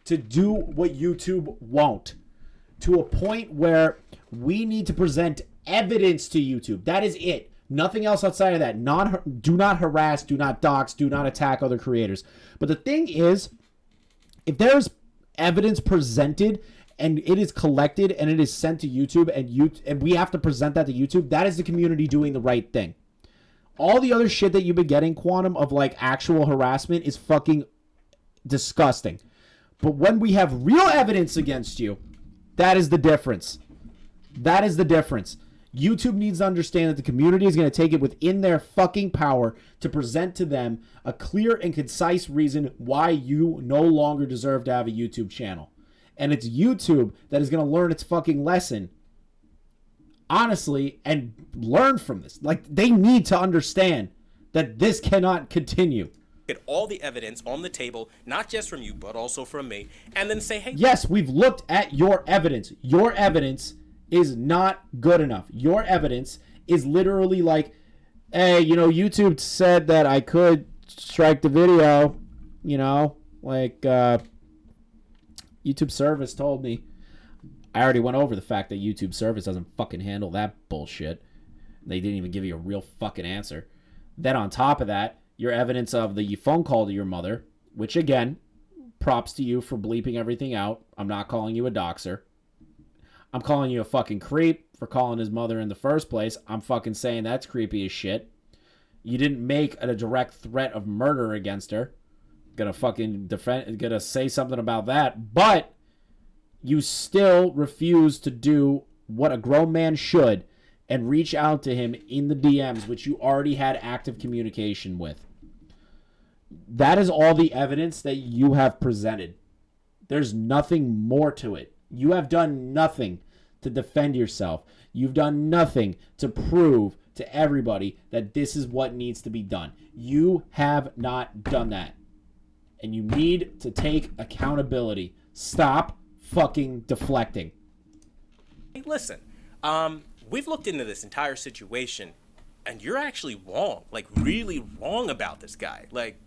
to do what YouTube won't. To a point where we need to present evidence to YouTube. That is it. Nothing else outside of that. Do not harass, do not dox, do not attack other creators. But the thing is, if there's evidence presented and it is collected and it is sent to YouTube and we have to present that to YouTube, that is the community doing the right thing. All the other shit that you've been getting, Quantum, of like actual harassment is fucking disgusting. But when we have real evidence against you, that is the difference. That is the difference. YouTube needs to understand that the community is going to take it within their fucking power to present to them a clear and concise reason why you no longer deserve to have a YouTube channel. And it's YouTube that is going to learn its fucking lesson, honestly, and learn from this. Like, they need to understand that this cannot continue. Get all the evidence on the table, not just from you, but also from me, and then say, hey. Yes, we've looked at your evidence. Your evidence is not good enough. Your evidence is literally like, hey, you know, YouTube said that I could strike the video, you know, like YouTube service told me. I already went over the fact that YouTube service doesn't fucking handle that bullshit. They didn't even give you a real fucking answer. Then on top of that, your evidence of the phone call to your mother, which again, props to you for bleeping everything out. I'm not calling you a doxer. I'm calling you a fucking creep for calling his mother in the first place. I'm fucking saying that's creepy as shit. You didn't make a direct threat of murder against her. Gonna say something about that. But you still refuse to do what a grown man should and reach out to him in the DMs, which you already had active communication with. That is all the evidence that you have presented. There's nothing more to it. You have done nothing to defend yourself. You've done nothing to prove to everybody that this is what needs to be done. You have not done that. And you need to take accountability. Stop fucking deflecting. Hey, listen, we've looked into this entire situation, and you're actually wrong. Like, really wrong about this guy. Like,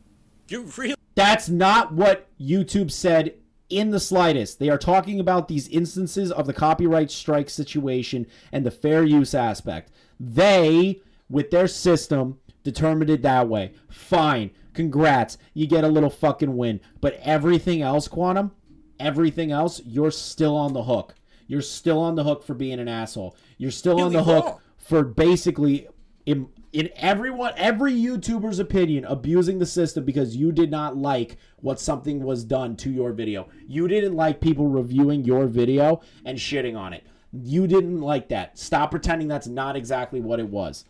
you're really... That's not what YouTube said in the slightest. They are talking about these instances of the copyright strike situation and the fair use aspect. They, with their system, determined it that way. Fine. Congrats. You get a little fucking win. But everything else, Quantum, everything else, you're still on the hook. You're still on the hook for being an asshole. You're still on the hook for basically, in every YouTuber's opinion, abusing the system because you did not like what something was done to your video. You didn't like people reviewing your video and shitting on it. You didn't like that. Stop pretending that's not exactly what it was.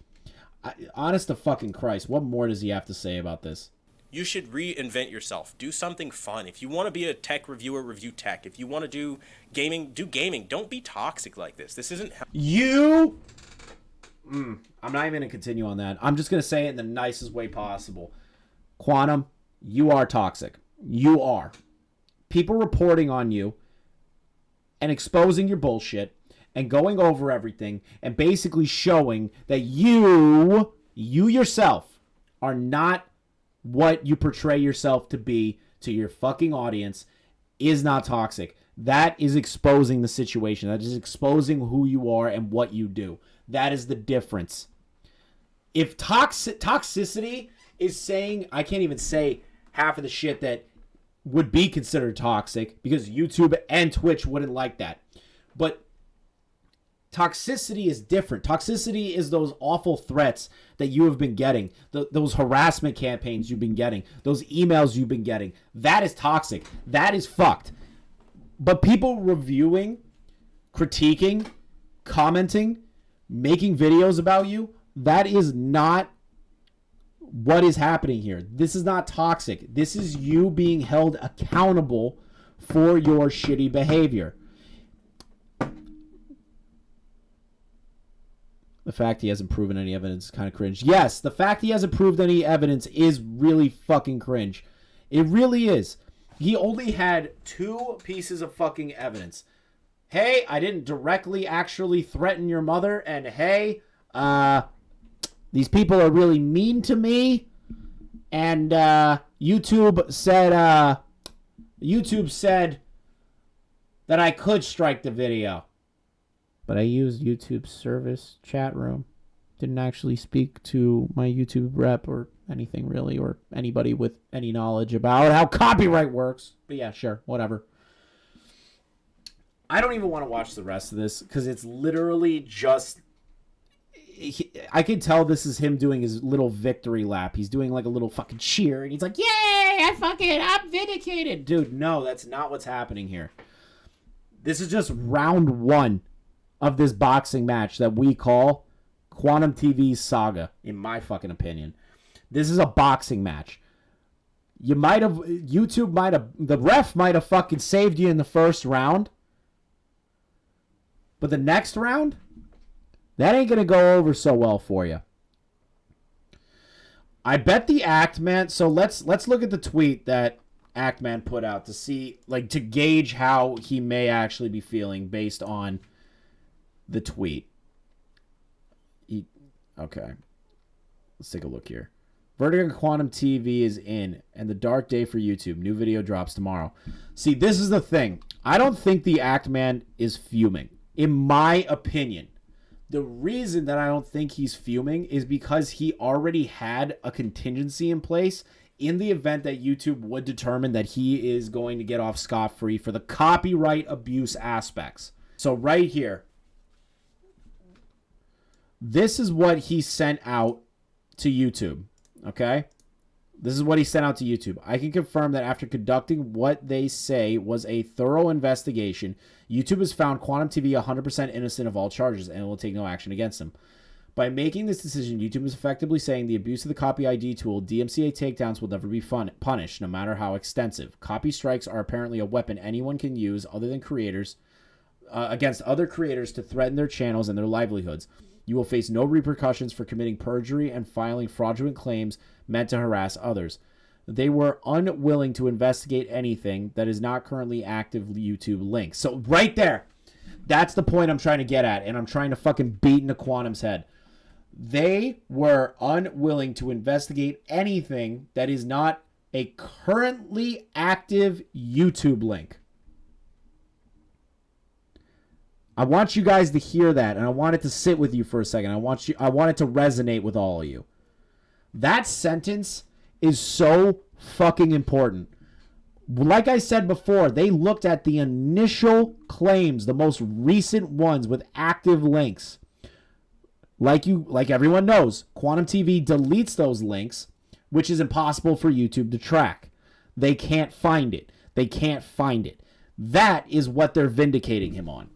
Honest to fucking Christ, what more does he have to say about this? You should reinvent yourself. Do something fun. If you want to be a tech reviewer, review tech. If you want to do gaming, do gaming. Don't be toxic like this. This isn't... I'm not even going to continue on that. I'm just going to say it in the nicest way possible. Quantum, you are toxic. You are. People reporting on you and exposing your bullshit and going over everything and basically showing that you yourself are not what you portray yourself to be to your fucking audience is not toxic. That is exposing the situation. That is exposing who you are and what you do. That is the difference. If toxicity is saying, I can't even say half of the shit that would be considered toxic because YouTube and Twitch wouldn't like that. But toxicity is different. Toxicity is those awful threats that you have been getting, those harassment campaigns you've been getting, those emails you've been getting. That is toxic. That is fucked. But people reviewing, critiquing, commenting, making videos about you, that is not what is happening here. This is not toxic. This is you being held accountable for your shitty behavior. The fact he hasn't proven any evidence is kind of cringe. Yes, the fact he hasn't proved any evidence is really fucking cringe. It really is. He only had 2 pieces of fucking evidence. hey, I didn't directly actually threaten your mother, and hey, these people are really mean to me, and YouTube said that I could strike the video. But I used YouTube's service chat room. Didn't actually speak to my YouTube rep or anything really, or anybody with any knowledge about how copyright works. But yeah, sure, whatever. I don't even want to watch the rest of this because it's literally just... I can tell this is him doing his little victory lap. He's doing like a little fucking cheer, and he's like, yay, I'm vindicated. Dude, no, that's not what's happening here. This is just round one of this boxing match that we call Quantum TV's saga, in my fucking opinion. This is a boxing match. The ref might have fucking saved you in the first round. But the next round, that ain't going to go over so well for you. I bet the Actman, so let's look at the tweet that Actman put out to see, like, to gauge how he may actually be feeling based on the tweet. Okay. Let's take a look here. Vertigo Quantum TV is in, and the dark day for YouTube. New video drops tomorrow. See, this is the thing. I don't think the Actman is fuming. In my opinion, the reason that I don't think he's fuming is because he already had a contingency in place in the event that YouTube would determine that he is going to get off scot-free for the copyright abuse aspects. So right here, this is what he sent out to YouTube, okay? This is what he sent out to YouTube. I can confirm that after conducting what they say was a thorough investigation, YouTube has found Quantum TV 100% innocent of all charges and will take no action against him. By making this decision, YouTube is effectively saying the abuse of the copy ID tool, DMCA takedowns, will never be punished, no matter how extensive. Copy strikes are apparently a weapon anyone can use other than creators against other creators to threaten their channels and their livelihoods. You will face no repercussions for committing perjury and filing fraudulent claims meant to harass others. They were unwilling to investigate anything that is not currently active YouTube links. So right there, that's the point I'm trying to get at, and I'm trying to fucking beat into Quantum's head. They were unwilling to investigate anything that is not a currently active YouTube link. I want you guys to hear that, and I want it to sit with you for a second. I want it to resonate with all of you. That sentence is so fucking important. Like I said before, they looked at the initial claims, the most recent ones with active links. Like everyone knows, Quantum TV deletes those links, which is impossible for YouTube to track. They can't find it. They can't find it. That is what they're vindicating him on.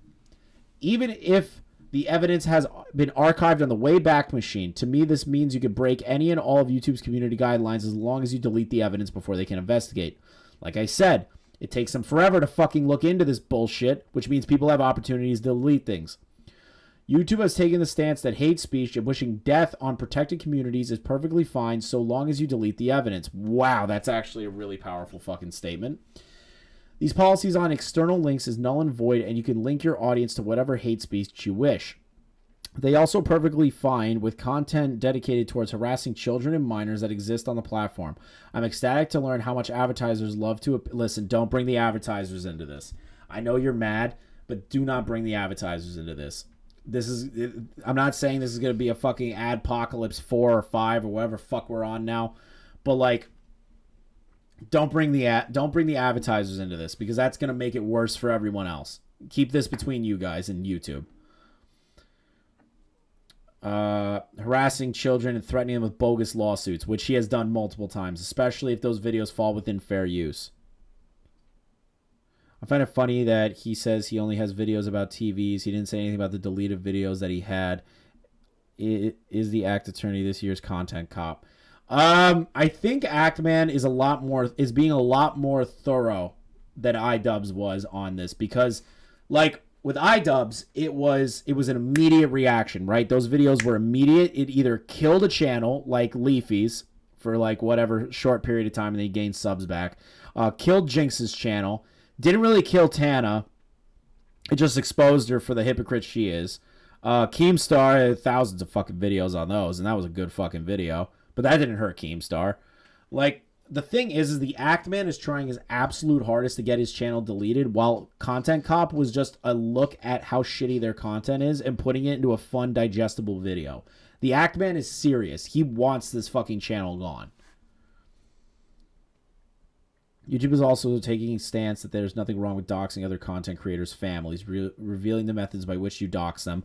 Even if the evidence has been archived on the Wayback Machine, to me this means you can break any and all of YouTube's community guidelines as long as you delete the evidence before they can investigate. Like I said, it takes them forever to fucking look into this bullshit, which means people have opportunities to delete things. YouTube has taken the stance that hate speech and wishing death on protected communities is perfectly fine so long as you delete the evidence. Wow, that's actually a really powerful fucking statement. These policies on external links is null and void, and you can link your audience to whatever hate speech you wish. They also perfectly fine with content dedicated towards harassing children and minors that exist on the platform. I'm ecstatic to learn how much advertisers love to... Listen, don't bring the advertisers into this. I know you're mad, but do not bring the advertisers into this. I'm not saying this is going to be a fucking Adpocalypse 4 or 5 or whatever fuck we're on now, but like... Don't bring the advertisers into this because that's going to make it worse for everyone else. Keep this between you guys and YouTube. Harassing children and threatening them with bogus lawsuits, which he has done multiple times, especially if those videos fall within fair use. I find it funny that he says he only has videos about TVs. He didn't say anything about the deleted videos that he had. Is the ACT attorney this year's content cop? I think Actman is being a lot more thorough than iDubbbz was on this because, like, with iDubbbz, it was an immediate reaction, right? Those videos were immediate. It either killed a channel like Leafy's for like whatever short period of time and they gained subs back, killed Jinx's channel, didn't really kill Tana, It just exposed her for the hypocrite she is. Keemstar had thousands of fucking videos on those, and that was a good fucking video. But that didn't hurt Keemstar. Like, the thing is the Actman is trying his absolute hardest to get his channel deleted, while Content Cop was just a look at how shitty their content is and putting it into a fun, digestible video. The Actman is serious. He wants this fucking channel gone. YouTube is also taking a stance that there's nothing wrong with doxing other content creators' families, revealing the methods by which you dox them.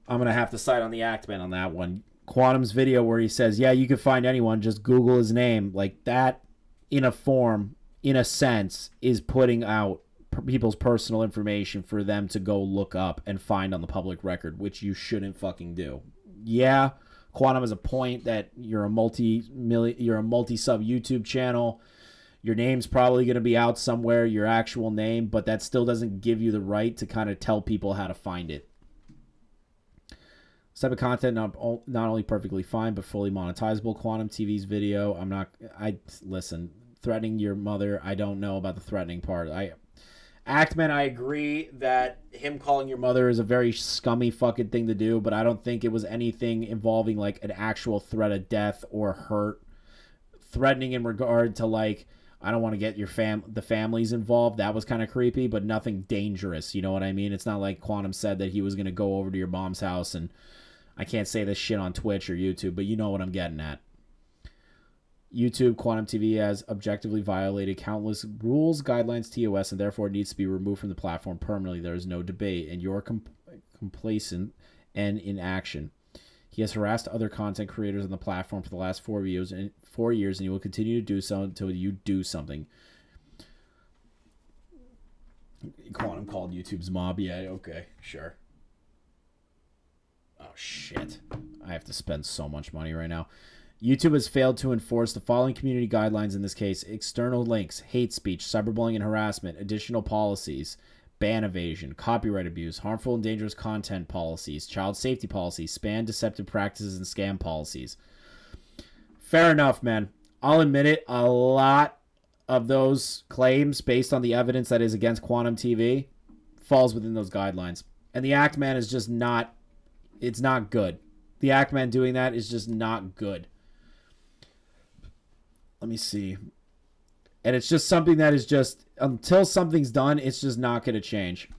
I'm going to have to side on the Actman on that one. Quantum's video where he says, yeah, you can find anyone, just Google his name. Like, that, in a form, in a sense, is putting out people's personal information for them to go look up and find on the public record, which you shouldn't fucking do. Yeah, Quantum has a point that you're a multi-sub YouTube channel. Your name's probably going to be out somewhere, your actual name, but that still doesn't give you the right to kind of tell people how to find it. This type of content not only perfectly fine, but fully monetizable. Quantum TV's video, listen, threatening your mother, I don't know about the threatening part. Actman, I agree that him calling your mother is a very scummy fucking thing to do, but I don't think it was anything involving, like, an actual threat of death or hurt. Threatening in regard to, like, I don't want to get your the families involved. That was kind of creepy, but nothing dangerous. You know what I mean? It's not like Quantum said that he was going to go over to your mom's house, and I can't say this shit on Twitch or YouTube, but you know what I'm getting at. YouTube, Quantum TV has objectively violated countless rules, guidelines, TOS, and therefore needs to be removed from the platform permanently. There is no debate, and you're complacent and inaction. He has harassed other content creators on the platform for the last 4 years, and he will continue to do so until you do something. Quantum called YouTube's mob. Yeah, okay, sure. Oh, shit. I have to spend so much money right now. YouTube has failed to enforce the following community guidelines in this case: external links, hate speech, cyberbullying and harassment, additional policies, ban evasion, copyright abuse, harmful and dangerous content policies, child safety policies, spam, deceptive practices, and scam policies. Fair enough, man. I'll admit it, a lot of those claims, based on the evidence that is against Quantum TV, falls within those guidelines. And the Actman is just not, it's not good. The Actman doing that is just not good. Let me see. And it's just something that is just, until something's done, it's just not going to change.